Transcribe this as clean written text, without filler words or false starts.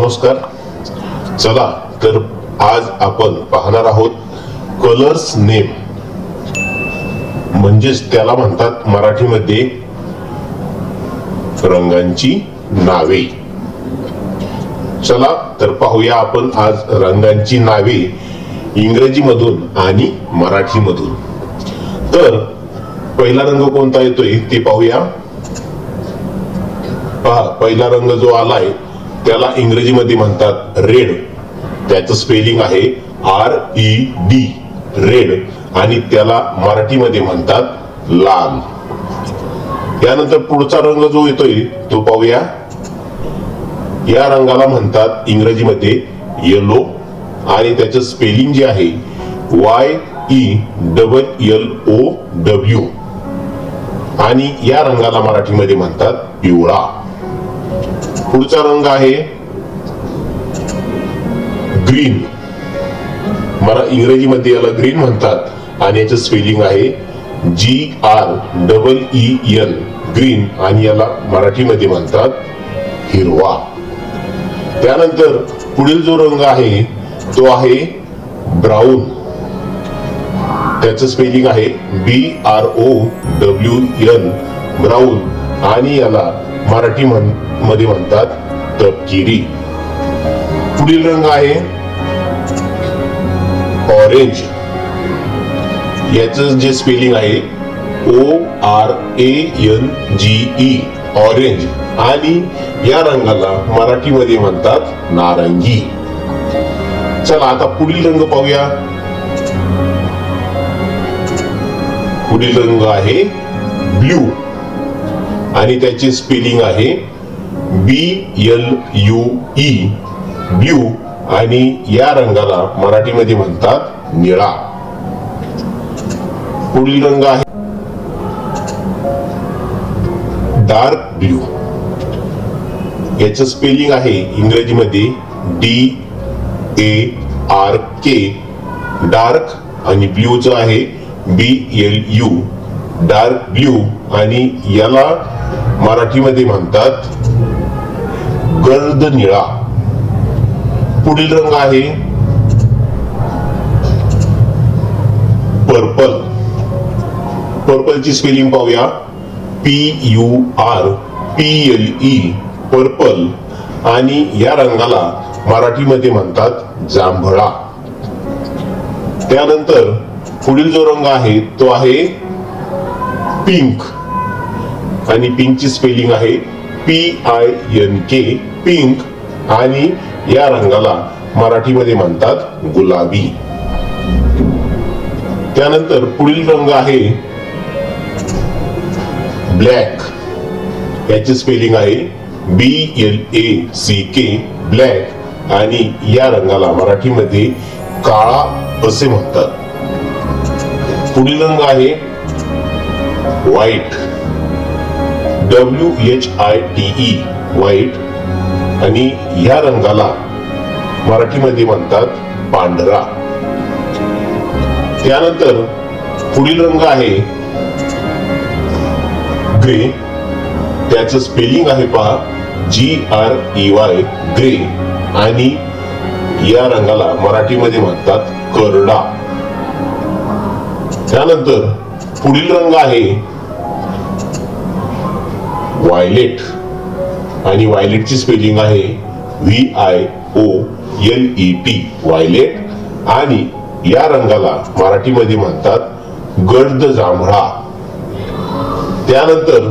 नमस्कार. चला तर आज आपण पाहणार आहोत कलर्स नेम, म्हणजेच त्याला म्हणतात मराठीमध्ये रंगांची नावे. चला तर पाहूया आपण आज रंगांची नावे इंग्रजीमधून आणि मराठीमधून. तर पहिला रंग कोणता येतोय ते पाहूया. पहा, पहिला रंग जो आलाय त्याला इंग्रजीमध्ये म्हणतात रेड. त्याचं स्पेलिंग आहे RED, रेड, आणि त्याला मराठीमध्ये म्हणतात लाल. यानंतर पुढचा रंग जो येतोय तो पाहूया. या रंगाला म्हणतात इंग्रजीमध्ये येलो, आणि त्याचं स्पेलिंग जे आहे YELLOW, आणि या रंगाला मराठीमध्ये म्हणतात पिवळा. पुढचा रंग आहे ग्रीन. इंग्रजीमध्ये याला ग्रीन म्हणतात आणि याचं स्पेलिंग आहे GREEN, ग्रीन, आणि याला मराठीमध्ये म्हणतात हिरवा. त्यानंतर पुढील जो रंग आहे तो आहे ब्राऊन. त्याचं स्पेलिंग आहे BROWN, ब्राऊन, आणि याला मराठी मध्ये म्हणतात तपकिरी. पुढील रंग आहे ऑरेंज. याचं जे स्पेलिंग आहे ORANGE, ऑरेंज, आणि या रंगाला मराठीमध्ये म्हणतात नारंगी. चला आता पुढील रंग पाहूया. पुढील रंग आहे ब्ल्यू, आणि त्याचे स्पेलिंग आहे BLUE, ब्ल्यू, आणि या रंगाला मराठीमध्ये म्हणतात निळा. पुढील रंग आहे डार्क ब्ल्यू. याचं स्पेलिंग आहे इंग्रजीमध्ये DARK, डार्क, आणि ब्ल्यूचं आहे BLU, डार्क ब्ल्यू, आणि याला मराठीमध्ये म्हणतात गर्द निळा. पुढील रंग आहे पर्पल. पर्पलची स्पेलिंग पाहूया. PURPLE, पर्पल, आणि या रंगाला मराठीमध्ये म्हणतात जांभळा. त्यानंतर पुढील जो रंग आहे तो आहे पिंक, आणि पिंकची स्पेलिंग आहे PINK, पिंक, आणि या रंगाला मराठीमध्ये म्हणतात गुलाबी. त्यानंतर पुढील रंग आहे ब्लॅक. याचे स्पेलिंग आहे BLACK, ब्लॅक, आणि या रंगाला मराठीमध्ये काळा असे म्हणतात. पुढील रंग आहे व्हाईट. WHITE, व्हाईट, आणि या रंगाला मराठीमध्ये म्हणतात पांढरा. त्यानंतर पुढील रंग आहे ग्रे. त्याचं स्पेलिंग आहे पहा GREY, ग्रे, आणि या रंगाला मराठीमध्ये म्हणतात करडा. त्यानंतर पुढील रंग आहे व्हायलेट, आणि व्हायलेटची स्पेलिंग आहे VIOLET, व्हायलेट, आणि या रंगाला मराठीमध्ये म्हणतात गर्द जांभळा. त्यानंतर